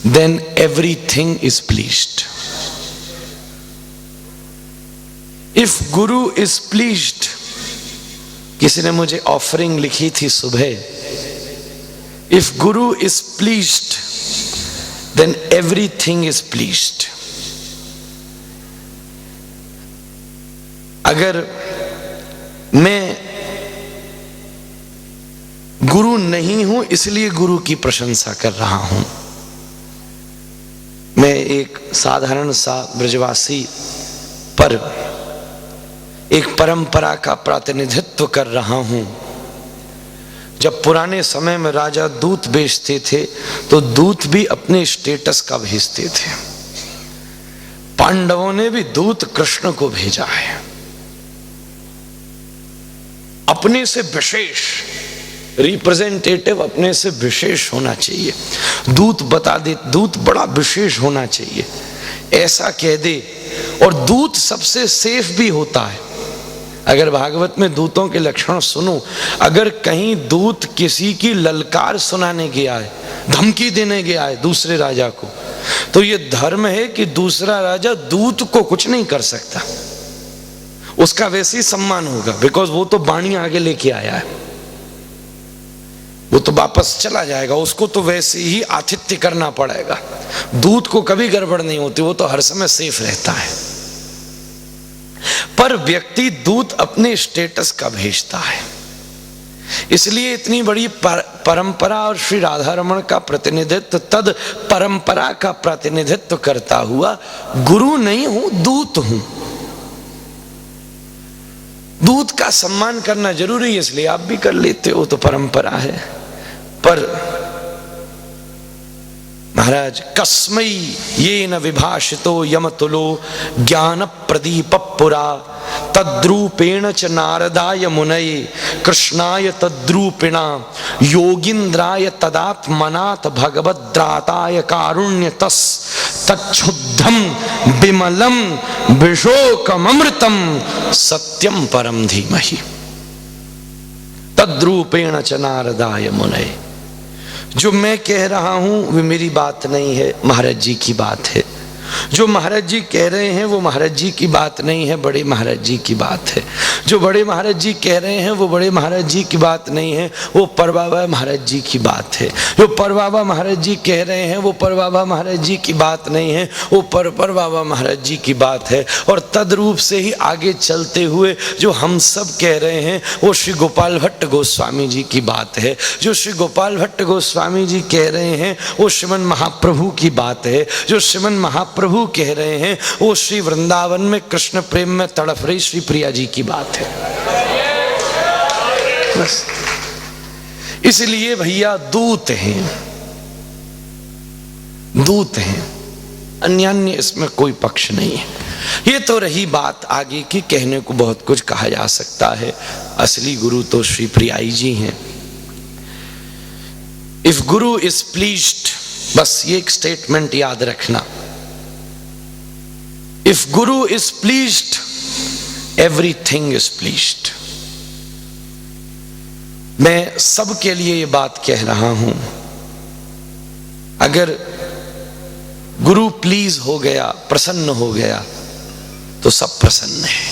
then everything is pleased. If Guru is pleased, किसी ने मुझे ऑफरिंग लिखी थी सुबह, if Guru is pleased, then everything is pleased. अगर मैं गुरु नहीं हूं इसलिए गुरु की प्रशंसा कर रहा हूं, मैं एक साधारण सा ब्रजवासी पर एक परंपरा का प्रतिनिधित्व कर रहा हूं। जब पुराने समय में राजा दूत भेजते थे तो दूत भी अपने स्टेटस का भेजते थे। पांडवों ने भी दूत कृष्ण को भेजा है, अपने से विशेष रिप्रेजेंटेटिव, अपने से विशेष होना चाहिए। दूत बता दे, दूत बड़ा विशेष होना चाहिए, ऐसा कह दे। और दूत सबसे सेफ भी होता है। अगर भागवत में दूतों के लक्षण सुनो, अगर कहीं दूत किसी की ललकार सुनाने गया है, धमकी देने गया है दूसरे राजा को, तो ये धर्म है कि दूसरा राजा दूत को कुछ नहीं कर सकता, उसका वैसे ही सम्मान होगा, बिकॉज वो तो वाणी आगे लेके आया है, वो तो वापस चला जाएगा, उसको तो वैसे ही आतिथ्य करना पड़ेगा। दूत को कभी गड़बड़ नहीं होती, वो तो हर समय सेफ रहता है। पर व्यक्ति दूत अपने स्टेटस का भेजता है, इसलिए इतनी बड़ी परंपरा और श्री राधा रमण का प्रतिनिधित्व, तद परंपरा का प्रतिनिधित्व करता हुआ गुरु नहीं हूं, दूत हूं। दूत का सम्मान करना जरूरी है, इसलिए आप भी कर लेते हो, तो परंपरा है। पर महाराज, कस्मै ये न विभाषितो यमतुलो ज्ञान प्रदीप पुरा तद्रूपेण च नारदाय मुनये कृष्णाय तद्रूपिणा योगींद्राय तदात्मनाथ भगवद्राताय कारुण्यतस् तच्छुद्धम विमलम विशोकमृतम सत्यम परम धीमहि तद्रूपेण च नारदाय मुनये। जो मैं कह रहा हूं वो मेरी बात नहीं है, महाराज जी की बात है। जो महाराज जी कह रहे हैं वो महाराज जी की बात नहीं है, बड़े महाराज जी की बात है। जो बड़े महाराज जी कह रहे हैं वो बड़े महाराज जी की बात नहीं है, वो परबाबा महाराज जी की बात है। जो परबाबा महाराज जी कह रहे हैं वो परबाबा महाराज जी की बात नहीं है, वो परबाबा महाराज जी की बात है। और तद्रूप से ही आगे चलते हुए जो हम सब कह रहे हैं वो श्री गोपाल भट्ट गोस्वामी जी की बात है। जो श्री गोपाल भट्ट गोस्वामी जी कह रहे हैं वो श्रीमन महाप्रभु की बात है। जो श्रीमन महाप्रभु कह रहे हैं वो श्री वृंदावन में कृष्ण प्रेम में तड़फ रही श्री प्रिया जी की बात है। बस इसलिए भैया दूत हैं, दूत हैं, अन्य इसमें कोई पक्ष नहीं है। ये तो रही बात आगे की, कहने को बहुत कुछ कहा जा सकता है। असली गुरु तो श्री प्रियाई जी हैं। इफ गुरु इज प्लीज्ड, बस ये एक स्टेटमेंट याद रखना, If Guru is pleased, everything is pleased. मैं सबके लिए ये बात कह रहा हूं, अगर गुरु प्लीज हो गया, प्रसन्न हो गया, तो सब प्रसन्न है।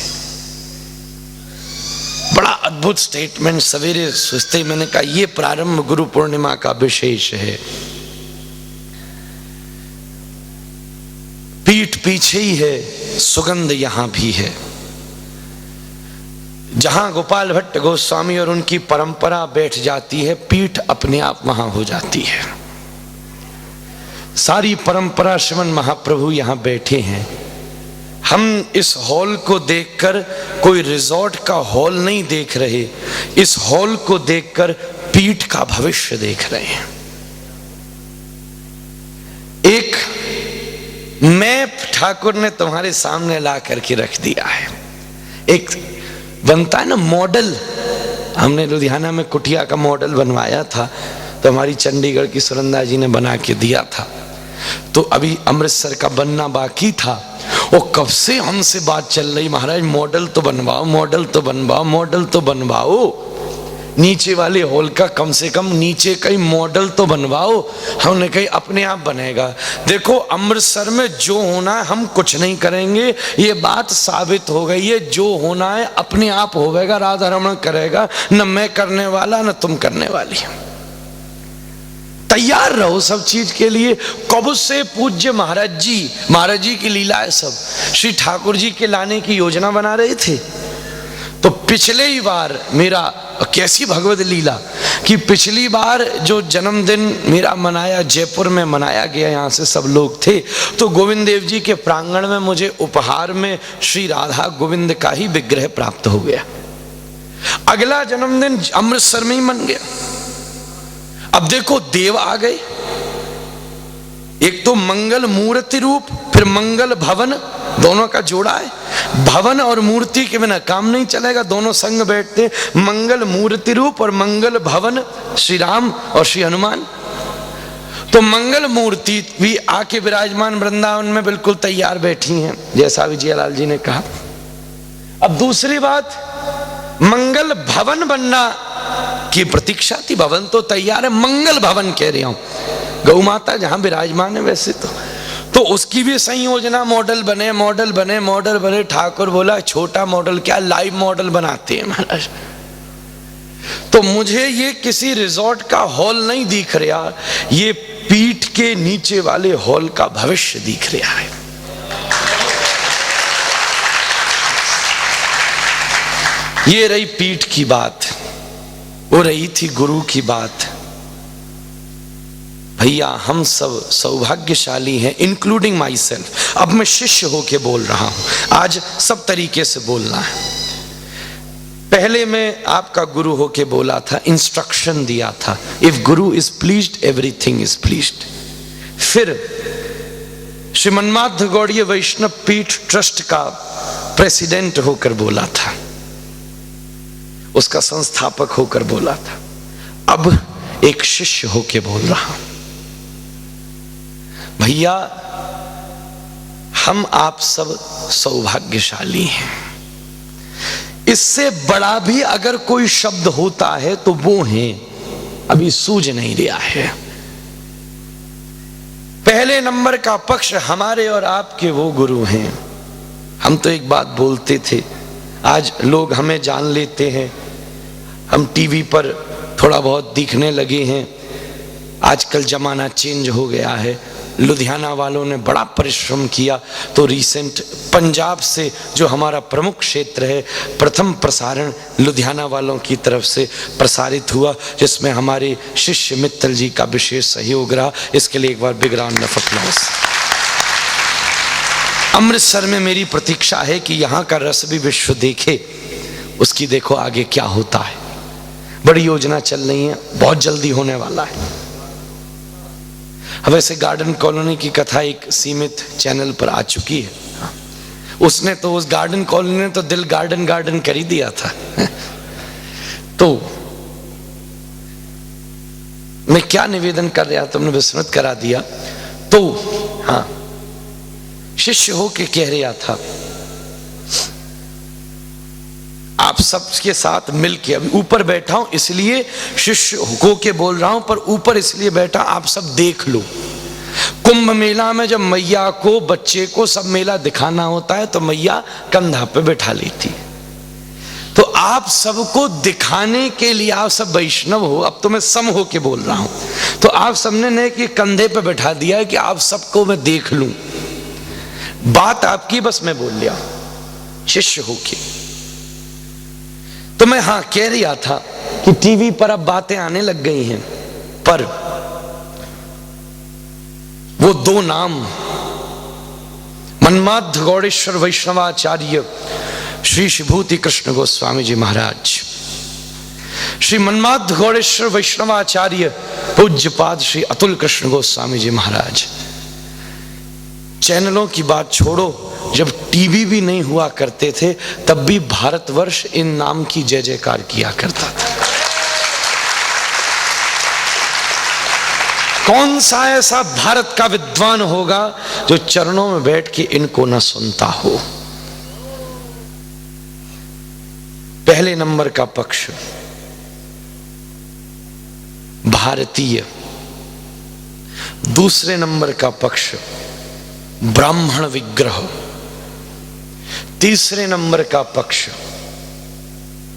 बड़ा अद्भुत स्टेटमेंट सवेरे सुस्ते मैंने कहा, ये प्रारंभ गुरु पूर्णिमा का विशेष है। पीठ पीछे ही है, सुगंध यहां भी है। जहां गोपाल भट्ट गोस्वामी और उनकी परंपरा बैठ जाती है, पीठ अपने आप वहां हो जाती है। सारी परंपरा श्रीमन महाप्रभु यहां बैठे हैं। हम इस हॉल को देखकर कोई रिजॉर्ट का हॉल नहीं देख रहे, इस हॉल को देखकर पीठ का भविष्य देख रहे हैं। एक मैप ठाकुर ने तुम्हारे सामने ला करके रख दिया है। एक बनता है ना मॉडल, हमने लुधियाना में कुटिया का मॉडल बनवाया था, तो हमारी चंडीगढ़ की सुरंदा जी ने बना के दिया था। तो अभी अमृतसर का बनना बाकी था, और कब से हमसे बात चल रही, महाराज मॉडल तो बनवाओ, मॉडल तो बनवाओ, मॉडल तो बनवाओ। नीचे वाले हॉल का कम से कम नीचे कई मॉडल तो बनवाओ। हमने कही अपने आप बनेगा। देखो अमृतसर में जो होना है हम कुछ नहीं करेंगे, ये बात साबित हो गई है। जो होना है अपने आप होगा, राधा रमण करेगा, न मैं करने वाला न तुम करने वाली। तैयार रहो सब चीज के लिए। कब से पूज्य महाराज जी की लीला है सब, श्री ठाकुर जी के लाने की योजना बना रहे थे। तो पिछले ही बार मेरा, कैसी भगवत लीला कि पिछली बार जो जन्मदिन मेरा मनाया, जयपुर में मनाया गया, यहाँ से सब लोग थे, तो गोविंद देव जी के प्रांगण में मुझे उपहार में श्री राधा गोविंद का ही विग्रह प्राप्त हो गया। अगला जन्मदिन अमृतसर में ही मन गया। अब देखो देव आ गए, एक तो मंगल मूर्ति रूप, फिर मंगल भवन, दोनों का जोड़ा है। भवन और मूर्ति के बिना काम नहीं चलेगा, दोनों संग बैठते। मंगल मूर्ति रूप और मंगल भवन, श्री राम और श्री हनुमान। तो मंगल मूर्ति भी आके विराजमान वृंदावन में बिल्कुल तैयार बैठी हैं, जैसा विजयलाल जी ने कहा। अब दूसरी बात, मंगल भवन बनना की प्रतीक्षा थी। भवन तो तैयार है, मंगल भवन कह रहा हूं, गौ माता जहां विराजमान है वैसे तो उसकी भी संयोजना, मॉडल बने। ठाकुर बोला छोटा मॉडल क्या, लाइव मॉडल बनाते हैं महाराज। तो मुझे ये किसी रिजॉर्ट का हॉल नहीं दिख रहा, ये पीठ के नीचे वाले हॉल का भविष्य दिख रहा है। ये रही पीठ की बात, वो रही थी गुरु की बात। भैया हम सब सौभाग्यशाली हैं, इंक्लूडिंग माई सेल्फ। अब मैं शिष्य होके बोल रहा हूं, आज सब तरीके से बोलना है। पहले मैं आपका गुरु होके बोला था, इंस्ट्रक्शन दिया था, if Guru is pleased everything is pleased. फिर श्री मन्माध गौड़ीय वैष्णव पीठ ट्रस्ट का प्रेसिडेंट होकर बोला था, उसका संस्थापक होकर बोला था। अब एक शिष्य होके बोल रहा हूं। भैया हम आप सब सौभाग्यशाली हैं। इससे बड़ा भी अगर कोई शब्द होता है तो वो है, अभी सूझ नहीं रहा है। पहले नंबर का पक्ष हमारे और आपके वो गुरु हैं। हम तो एक बात बोलते थे, आज लोग हमें जान लेते हैं, हम टीवी पर थोड़ा बहुत दिखने लगे हैं। आजकल जमाना चेंज हो गया है। लुधियाना वालों ने बड़ा परिश्रम किया, तो रिसेंट पंजाब से जो हमारा प्रमुख क्षेत्र है, प्रथम प्रसारण लुधियाना वालों की तरफ से प्रसारित हुआ, जिसमें हमारे शिष्य मित्तल जी का विशेष सहयोग रहा। इसके लिए एक बार big round of applause. Amritsar में मेरी प्रतीक्षा है कि यहाँ का रस भी विश्व देखे, उसकी देखो आगे क्या होता है। बड़ी योजना चल रही है, बहुत जल्दी होने वाला है। वैसे गार्डन कॉलोनी की कथा एक सीमित चैनल पर आ चुकी है। उसने तो, उस गार्डन कॉलोनी ने तो दिल गार्डन गार्डन कर ही दिया था। तो मैं क्या निवेदन कर रहा, तुमने विस्मृत करा दिया। तो हाँ, शिष्य हो के कह रहा था, आप सबके साथ मिलके, अभी ऊपर बैठा हूं इसलिए शिष्य हो के बोल रहा हूं, पर ऊपर इसलिए बैठा आप सब देख लो। कुंभ मेला में जब मैया को, बच्चे को सब मेला दिखाना होता है तो मैया कंधा पे बैठा लेती है। तो आप सबको दिखाने के लिए, आप सब वैष्णव हो, अब तो मैं सम हो के बोल रहा हूं, तो आप सबने ने कि कंधे पे बैठा दिया है कि आप सबको मैं देख लूं। बात आपकी, बस मैं बोल लिया शिष्य हो के। तो मैं हाँ कह रहा था कि टीवी पर अब बातें आने लग गई हैं, पर वो दो नाम, मन्माध गौड़ेश्वर वैष्णवाचार्य श्री विभूति कृष्ण गोस्वामी जी महाराज, श्री मन्माध गौड़ेश्वर वैष्णवाचार्य पूज्यपाद श्री अतुल कृष्ण गोस्वामी जी महाराज। चैनलों की बात छोड़ो, जब टीवी भी नहीं हुआ करते थे तब भी भारतवर्ष इन नाम की जय जयकार किया करता था। कौन सा ऐसा भारत का विद्वान होगा जो चरणों में बैठ के इनको न सुनता हो। पहले नंबर का पक्ष। भारतीय, दूसरे नंबर का पक्ष ब्राह्मण विग्रह, तीसरे नंबर का पक्ष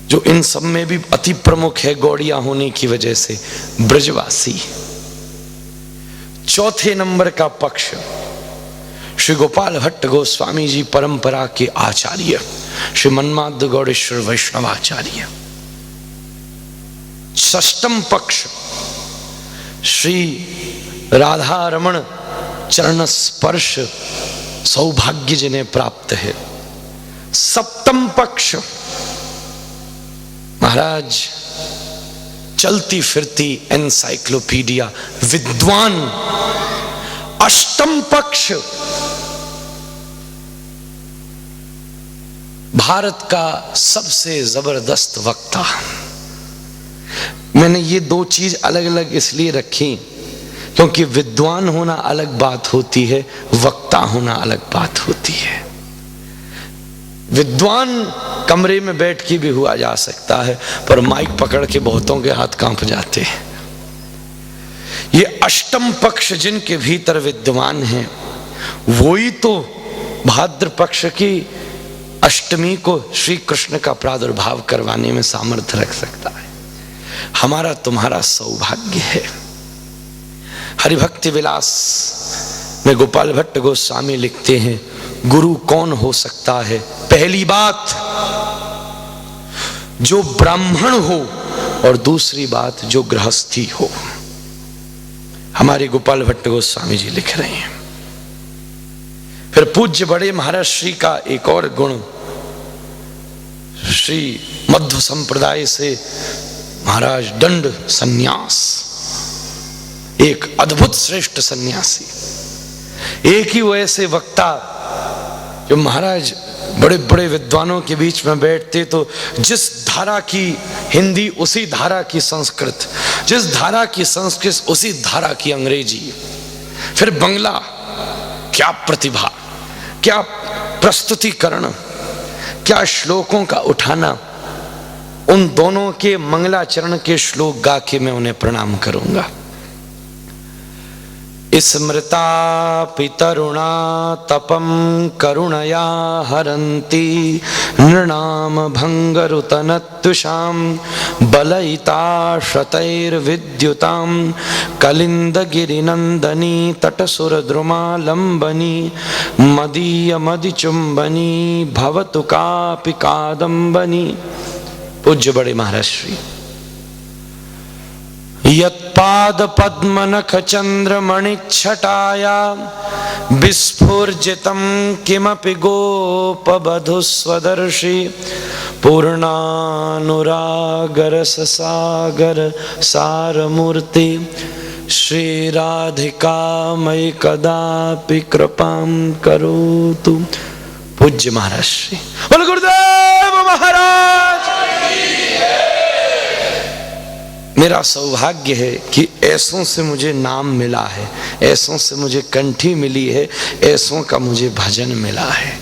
जो इन सब में भी अति प्रमुख है गौड़िया होने की वजह से ब्रजवासी, चौथे नंबर का पक्ष श्री गोपाल भट्ट गोस्वामी जी परंपरा के आचार्य श्री मन्माद गौड़ेश्वर वैष्णवाचार्य, षष्ठम पक्ष श्री राधा रमण चरण स्पर्श सौभाग्य जिन्हें प्राप्त है, सप्तम पक्ष महाराज चलती फिरती एनसाइक्लोपीडिया विद्वान, अष्टम पक्ष भारत का सबसे जबरदस्त वक्ता। मैंने ये दो चीज अलग अलग इसलिए रखी क्योंकि विद्वान होना अलग बात होती है, वक्ता होना अलग बात होती है। विद्वान कमरे में बैठ के भी हुआ जा सकता है, पर माइक पकड़ के बहुतों के हाथ कांप जाते हैं। ये अष्टम पक्ष जिनके भीतर विद्वान हैं, वो ही तो भाद्र पक्ष की अष्टमी को श्री कृष्ण का प्रादुर्भाव करवाने में सामर्थ्य रख सकता है। हमारा तुम्हारा सौभाग्य है। हरिभक्ति विलास में गोपाल भट्ट गोस्वामी लिखते हैं, गुरु कौन हो सकता है? पहली बात जो ब्राह्मण हो, और दूसरी बात जो गृहस्थी हो। हमारे गोपाल भट्ट गोस्वामी जी लिख रहे हैं। फिर पूज्य बड़े महाराज श्री का एक और गुण, श्री मध्व संप्रदाय से महाराज दंड सन्यास, एक अद्भुत श्रेष्ठ सन्यासी, एक ही वो ऐसे वक्ता जो महाराज बड़े बड़े विद्वानों के बीच में बैठते तो जिस धारा की हिंदी उसी धारा की संस्कृत, जिस धारा की संस्कृत उसी धारा की अंग्रेजी, फिर बंगला, क्या प्रतिभा, क्या प्रस्तुतिकरण, क्या श्लोकों का उठाना। उन दोनों के मंगलाचरण के श्लोक गा के मैं उन्हें प्रणाम करूंगा। स्मृता पितरुणा तपम करुणया हरन्ति नृणाम भंगरुतनत्तुषाम बलयिता शतैर्विद्युताम कलिंदगिरिनंदनी तटसुरद्रुमालंबनी मदीय मदिचुंबनी भवतु कापि कादंबनी। पूज्य बड़े महाराज श्री यत्पाद पद्मनख चंद्रमणिच्छटाया विस्फुर्जितं किमपि गोपवधूस्वदर्शी पूर्णानुरागरससागर सारमूर्ति श्रीराधिका मयि कदापि कृपां करोतु। पूज्य महाराज श्री। बोल गुरुदेव महाराज। मेरा सौभाग्य है कि ऐसों से मुझे नाम मिला है, ऐसों से मुझे कंठी मिली है, ऐसों का मुझे भजन मिला है।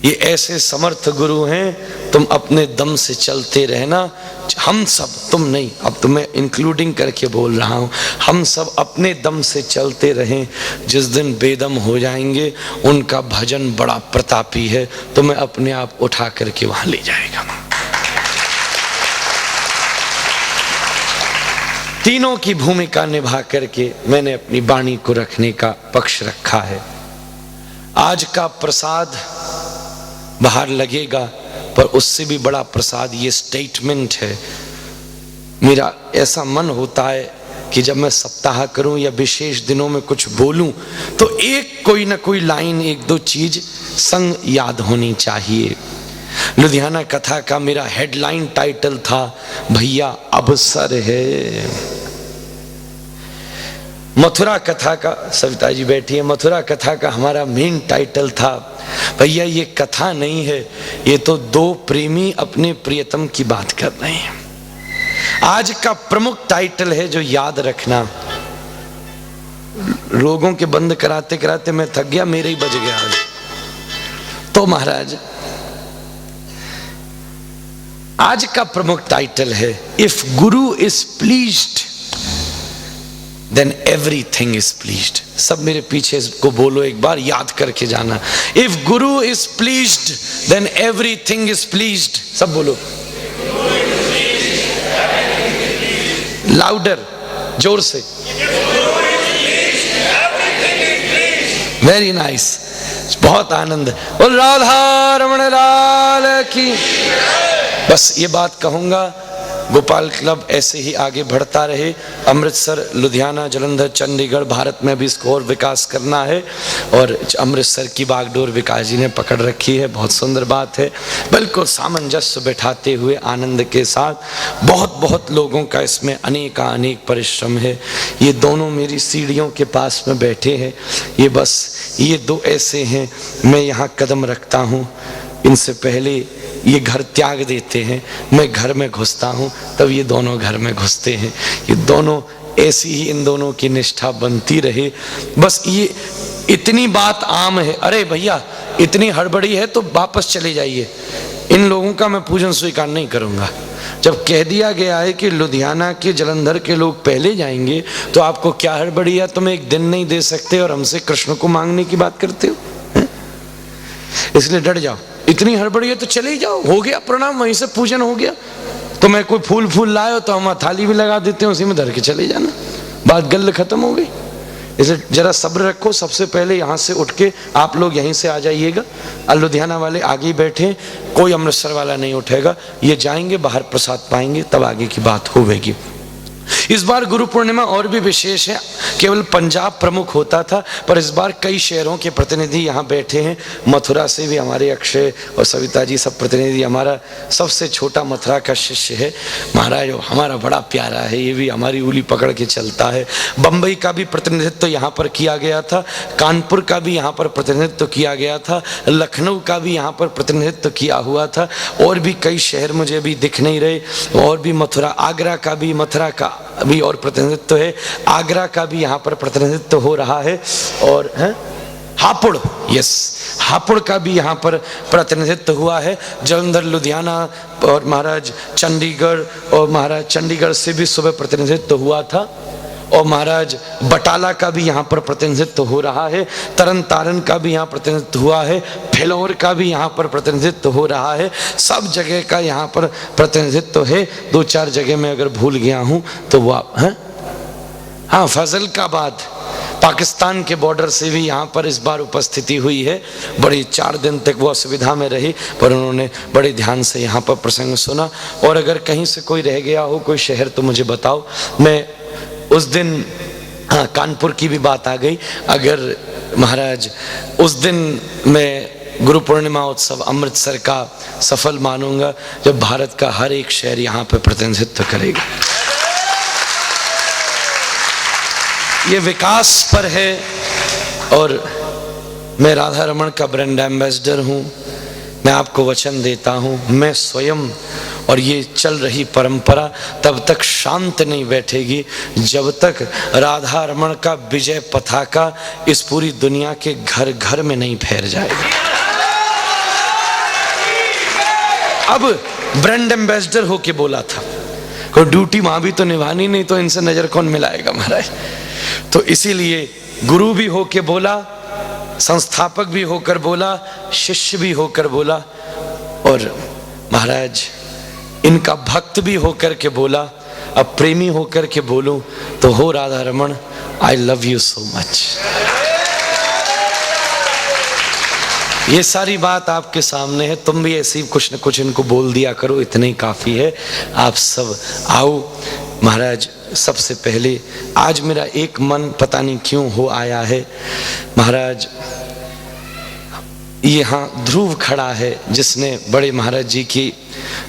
ये ऐसे समर्थ गुरु हैं, तुम अपने दम से चलते रहना। हम सब, तुम नहीं, अब तो मैं इंक्लूडिंग करके बोल रहा हूं, हम सब अपने दम से चलते रहें। जिस दिन बेदम हो जाएंगे, उनका भजन बड़ा प्रतापी है, तो मैं अपने आप उठा करके वहां ले जाएगा। तीनों की भूमिका निभा करके मैंने अपनी वाणी को रखने का पक्ष रखा है। आज का प्रसाद बाहर लगेगा, पर उससे भी बड़ा प्रसाद ये स्टेटमेंट है। मेरा ऐसा मन होता है कि जब मैं सप्ताह करूं या विशेष दिनों में कुछ बोलूं, तो एक कोई ना कोई लाइन, एक दो चीज संग याद होनी चाहिए। लुधियाना कथा का मेरा हेडलाइन टाइटल था, भैया अवसर है। मथुरा कथा का, सविता जी बैठी है, मथुरा कथा का हमारा मेन टाइटल था, भैया ये कथा नहीं है, ये तो दो प्रेमी अपने प्रियतम की बात कर रहे हैं। आज का प्रमुख टाइटल है जो याद रखना। लोगों के बंद कराते कराते मैं थक गया, मेरे ही बज गया आज। तो महाराज आज का प्रमुख टाइटल है, if Guru is pleased then everything is pleased. सब मेरे पीछे को बोलो एक बार, याद करके जाना. If Guru is pleased, then everything is pleased. सब बोलो. Louder, जोर से. Very nice. बहुत आनंद. बोल राधा रमण लाल की. बस ये बात कहूंगा, गोपाल क्लब ऐसे ही आगे बढ़ता रहे. अमृतसर, लुधियाना, जालंधर, चंडीगढ़, भारत में भी इसको और विकास करना है. और अमृतसर की बागडोर विकास जी ने पकड़ रखी है. बहुत सुंदर बात है. बिल्कुल सामंजस्य बैठाते हुए आनंद के साथ. बहुत बहुत लोगों का इसमें अनेक परिश्रम है. ये दोनों मेरी सीढ़ियों के पास में बैठे हैं. ये बस ये दो ऐसे हैं, मैं यहाँ कदम रखता हूँ, इनसे पहले ये घर त्याग देते हैं, मैं घर में घुसता हूँ, तब ये दोनों घर में घुसते हैं. ये दोनों ऐसी ही इन दोनों की निष्ठा बनती रहे. बस ये इतनी बात आम है. अरे भैया इतनी हड़बड़ी है तो वापस चले जाइए. इन लोगों का मैं पूजन स्वीकार नहीं करूँगा. जब कह दिया गया है कि लुधियाना के, जलंधर के लोग पहले जाएंगे, तो आपको क्या हड़बड़ी है? तुम एक दिन नहीं दे सकते और हमसे कृष्ण को मांगने की बात करते हो. इसलिए डट जाओ. इतनी हड़बड़ी है तो चले ही जाओ. हो गया प्रणाम, वहीं से पूजन हो गया. तो मैं कोई फूल लाए हो तो हम थाली भी लगा देते हैं, उसी में धर के चले जाना. बात गल खत्म हो गई. इसलिए जरा सब्र रखो. सबसे पहले यहाँ से उठ के आप लोग यहीं से आ जाइएगा. लुधियाना वाले आगे ही बैठे, कोई अमृतसर वाला नहीं उठेगा. ये जाएंगे, बाहर प्रसाद पाएंगे, तब आगे की बात होगी. इस बार गुरु पूर्णिमा और भी विशेष है. केवल पंजाब प्रमुख होता था, पर इस बार कई शहरों के प्रतिनिधि यहाँ बैठे हैं. मथुरा से भी हमारे अक्षय और सविता जी सब प्रतिनिधि. हमारा सबसे छोटा मथुरा का शिष्य है महाराज, हमारा बड़ा प्यारा है. ये भी हमारी उंगली पकड़ के चलता है. बम्बई का भी प्रतिनिधित्व यहाँ पर किया गया था. कानपुर का भी यहाँ पर प्रतिनिधित्व किया गया था. लखनऊ का भी यहाँ पर प्रतिनिधित्व किया हुआ था. और भी कई शहर मुझे अभी दिख नहीं रहे. और भी मथुरा, आगरा का भी, मथुरा का भी और प्रतिनिधित्व है. आगरा का भी यहाँ पर प्रतिनिधित्व हो रहा है. और हापुड़, यस, हापुड़ का भी यहाँ पर प्रतिनिधित्व हुआ है. जालंधर, लुधियाना और महाराज चंडीगढ़, और महाराज चंडीगढ़ से भी सुबह प्रतिनिधित्व हुआ था. और महाराज बटाला का भी यहाँ पर प्रतिनिधित्व हो रहा है. तरन तारण का भी यहाँ प्रतिनिधित्व हुआ है. फिलौर का भी यहाँ पर प्रतिनिधित्व हो रहा है. सब जगह का यहाँ पर प्रतिनिधित्व है. 2-4 जगह में अगर भूल गया हूँ तो वह है. हाँ, फजलकाबाद, पाकिस्तान के बॉर्डर से भी यहाँ पर इस बार उपस्थिति हुई है. बड़ी 4 दिन तक वो असुविधा में रही, पर उन्होंने बड़े ध्यान से यहाँ पर प्रसंग सुना. और अगर कहीं से कोई रह गया हो, कोई शहर, तो मुझे बताओ. मैं उस दिन, हाँ, कानपुर की भी बात आ गई. अगर महाराज उस दिन मैं गुरु पूर्णिमा उत्सव अमृतसर का सफल मानूंगा जब भारत का हर एक शहर यहाँ पर प्रतिनिधित्व करेगा. ये विकास पर है. और मैं राधा रमण का ब्रांड एम्बेसडर हूँ. मैं आपको वचन देता हूँ, मैं स्वयं और ये चल रही परंपरा तब तक शांत नहीं बैठेगी जब तक राधा रमण का विजय पताका इस पूरी दुनिया के घर घर में नहीं फैल जाएगी. अब ब्रांड एम्बेसडर होके बोला था, कोई ड्यूटी वहां भी तो निभानी, नहीं तो इनसे नजर कौन मिलाएगा महाराज. तो इसीलिए गुरु भी होके बोला, संस्थापक भी होकर बोला, शिष्य भी होकर बोला, और महाराज इनका भक्त भी होकर के बोला. अब प्रेमी होकर के बोलूं तो हो Radha Raman, I love you so much. ये सारी बात आपके सामने है. तुम भी ऐसी कुछ न कुछ इनको बोल दिया करो, इतने ही काफी है. आप सब आओ. महाराज सबसे पहले आज मेरा एक मन पता नहीं क्यों हो आया है. महाराज यहाँ ध्रुव खड़ा है जिसने बड़े महाराज जी की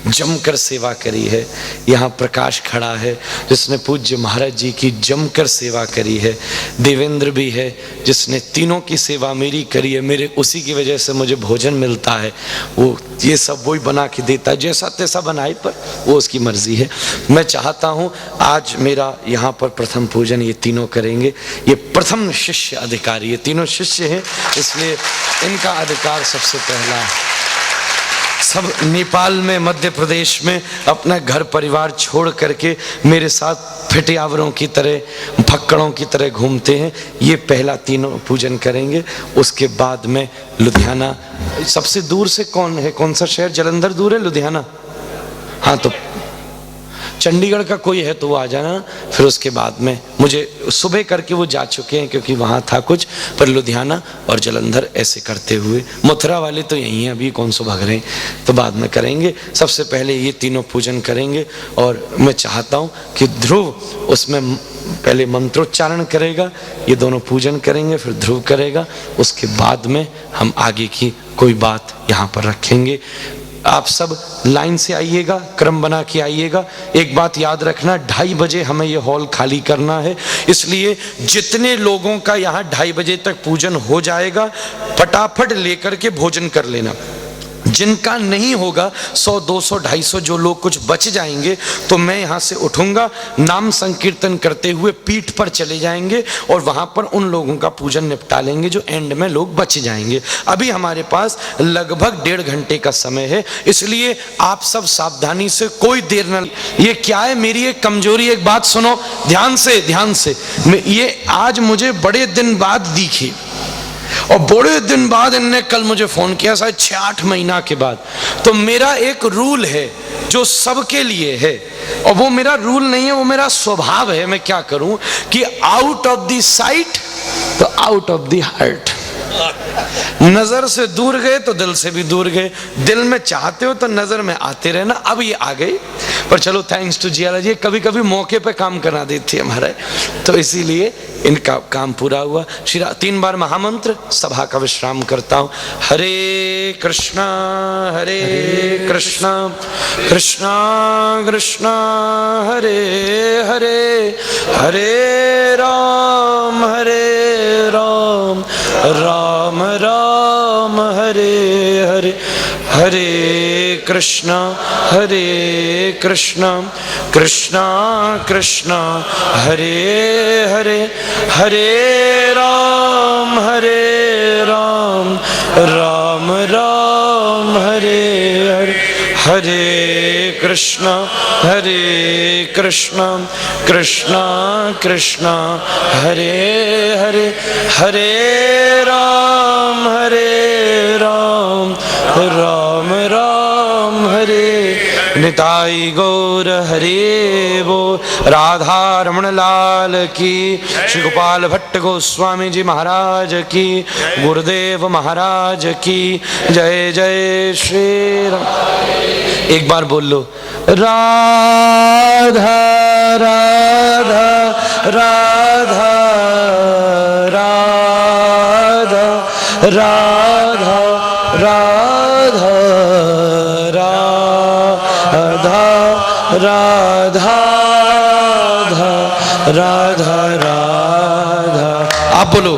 जमकर सेवा करी है. यहाँ प्रकाश खड़ा है जिसने पूज्य महाराज जी की जमकर सेवा करी है. देवेंद्र भी है जिसने तीनों की सेवा मेरी करी है. मेरे उसी की वजह से मुझे भोजन मिलता है. वो ये सब वही बना के देता है, जैसा तैसा बनाए, पर वो उसकी मर्जी है. मैं चाहता हूँ आज मेरा यहाँ पर प्रथम पूजन ये तीनों करेंगे. ये प्रथम शिष्य अधिकारी, ये तीनों शिष्य हैं, इसलिए इनका अधिकार सबसे पहला है. सब नेपाल में, मध्य प्रदेश में अपना घर परिवार छोड़ करके मेरे साथ फिटियावरों की तरह भक्कड़ों की तरह घूमते हैं। ये पहला तीनों पूजन करेंगे। उसके बाद में लुधियाना, सबसे दूर से कौन है, कौन सा शहर, जालंधर दूर है लुधियाना? हाँ, तो चंडीगढ़ का कोई है तो वो आ जाना। फिर उसके बाद में मुझे सुबह करके वो जा चुके हैं क्योंकि वहाँ था कुछ, पर लुधियाना और जालंधर ऐसे करते हुए, मथुरा वाले तो यहीं हैं, अभी कौन सो भाग रहे हैं, तो बाद में करेंगे। सबसे पहले ये तीनों पूजन करेंगे और मैं चाहता हूँ कि ध्रुव उसमें पहले मंत्रोच्चारण करेगा, ये दोनों पूजन करेंगे, फिर ध्रुव करेगा। उसके बाद में हम आगे की कोई बात यहाँ पर रखेंगे। आप सब लाइन से आइएगा, क्रम बना के आइएगा। एक बात याद रखना, 2:30 बजे हमें ये हॉल खाली करना है, इसलिए जितने लोगों का यहाँ 2:30 बजे तक पूजन हो जाएगा, फटाफट लेकर के भोजन कर लेना। जिनका नहीं होगा 100, 200, 250 जो लोग कुछ बच जाएंगे, तो मैं यहाँ से उठूंगा, नाम संकीर्तन करते हुए पीठ पर चले जाएंगे और वहाँ पर उन लोगों का पूजन निपटा लेंगे जो एंड में लोग बच जाएंगे। अभी हमारे पास लगभग 1.5 घंटे का समय है, इसलिए आप सब सावधानी से, कोई देर न। ये क्या है, मेरी एक कमजोरी, एक बात सुनो ध्यान से, ध्यान से। ये आज मुझे बड़े दिन बाद दिखी और बड़े दिन बाद इनने कल मुझे फोन किया, शायद 6-8 महीना के बाद। तो मेरा एक रूल है जो सबके लिए है, और वो मेरा रूल नहीं है, वो मेरा स्वभाव है। मैं क्या करूं कि आउट ऑफ द साइट तो आउट ऑफ द हार्ट। नजर से दूर गए तो दिल से भी दूर गए, दिल में चाहते हो तो नजर में आते रहना। अब ये आ गई, पर चलो थैंक्स टू जियाला जी, कभी कभी मौके पे काम करा देती है हमारे, तो इसीलिए इनका काम पूरा हुआ। 3 बार महामंत्र, सभा का विश्राम करता हूं। हरे कृष्णा कृष्णा कृष्णा हरे हरे, हरे राम राम राम हरे हरे, हरे कृष्णा कृष्णा कृष्णा हरे हरे, हरे राम राम राम हरे हरे, हरे कृष्णा कृष्णा कृष्णा हरे हरे, हरे राम राम राम हरे। निताई गौर हरे वो, राधा रमण लाल की, श्री गोपाल भट्ट गोस्वामी जी महाराज की, गुरुदेव महाराज की जय जय श्री राम। एक बार बोल लो, राधा राधा राधा राधा राधा राधा राधा राधा राधा राधा। आप बोलो,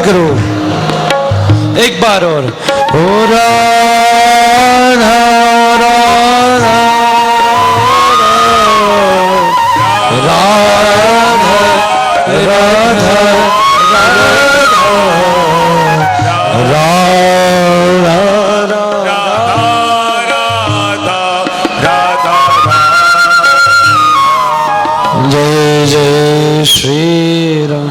करो एक बार और, ओ राधा राधा राधा राधा राधा। जय जय श्री राम।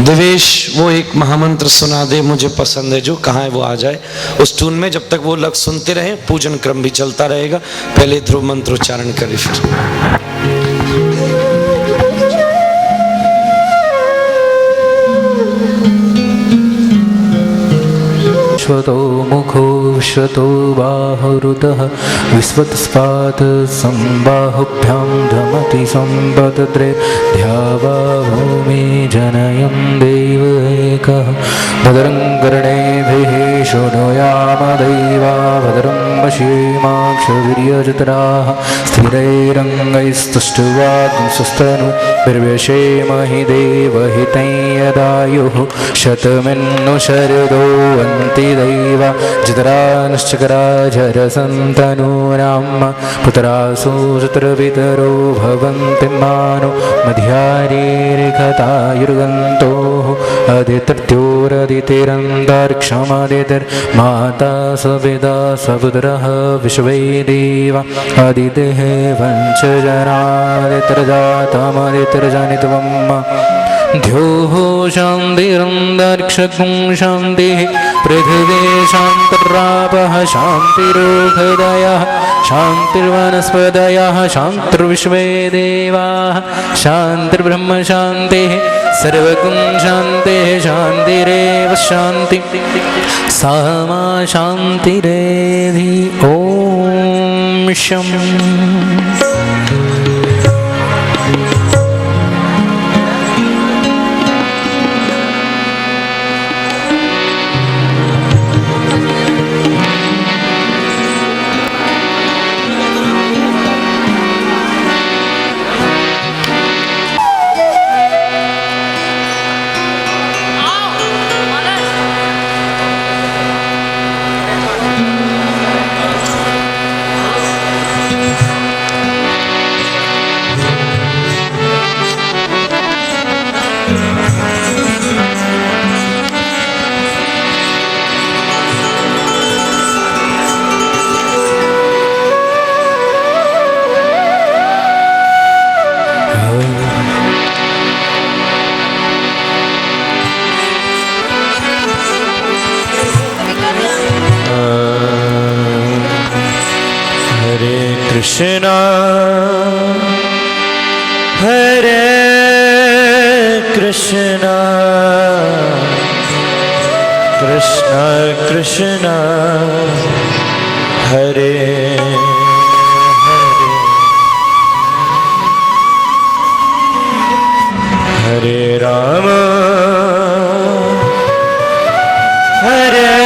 दिवेश वो एक महामंत्र सुना दे, मुझे पसंद है जो, कहाँ है वो आ जाए उस टून में। जब तक वो लग सुनते रहे, पूजन क्रम भी चलता रहेगा। पहले ध्रुव मंत्रोच्चारण करें फिर। विश्वतो मुखो विश्वतो बाहुरुदः विश्वतस्पात् संबाहुभ्यां धमति संपदद्रे ध्यावा भूमि जनयं देव एकः। भद्रं कर्णेभिः शृणुयाम दैवा भद्रं पश्येमाक्षवीर्यजत्राः स्थिरैरङ्गैस्तुष्टुवाग्ंसुस्तनूभिर्व्यशेमहि देवहितं यदायुः शतमिन्नु शरदो अन्ति विश्वैदैव जितरानश्चकराजरसन्तनूनां पुत्रासु चतुर्वितरो भवन्ति मानो मध्यारेरिखतायुर्गन्तोः अदितिर्द्योरदितिरन्तरिक्षमदितिर्माता सविदा सपुत्रः विश्वै देव अदितिः वंशजनादितिर्जातमदितिर्जनित्वम् द्योः शान्तिरन्तरिक्षं शान्तिः पृथिवी शान्तिरापः शान्तिरोहृदयः शान्तिर्वनस्पतयः शान्तिर्विश्वे देवाः शान्तिर्ब्रह्म शान्तिः सर्वगुण शान्तिः शान्तिरेव शान्ति सा मा शान्तिरेधि ॐ शम् Krishna Hare Krishna Krishna Krishna Hare Hare Rama Hare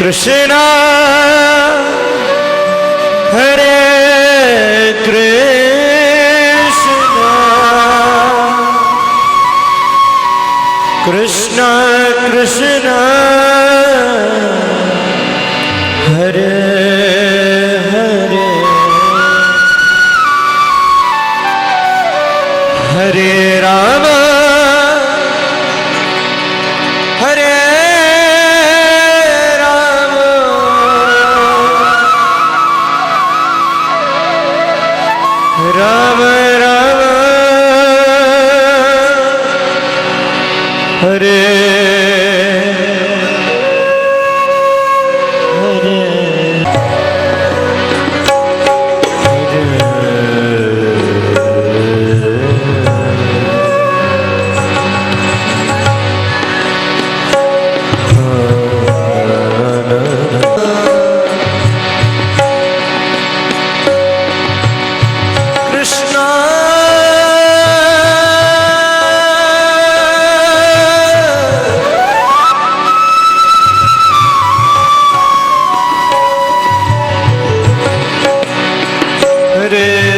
Krishna Hare Krishna Krishna Krishna Hare Hare Hare Rama Hare Rama Rama Hare Hare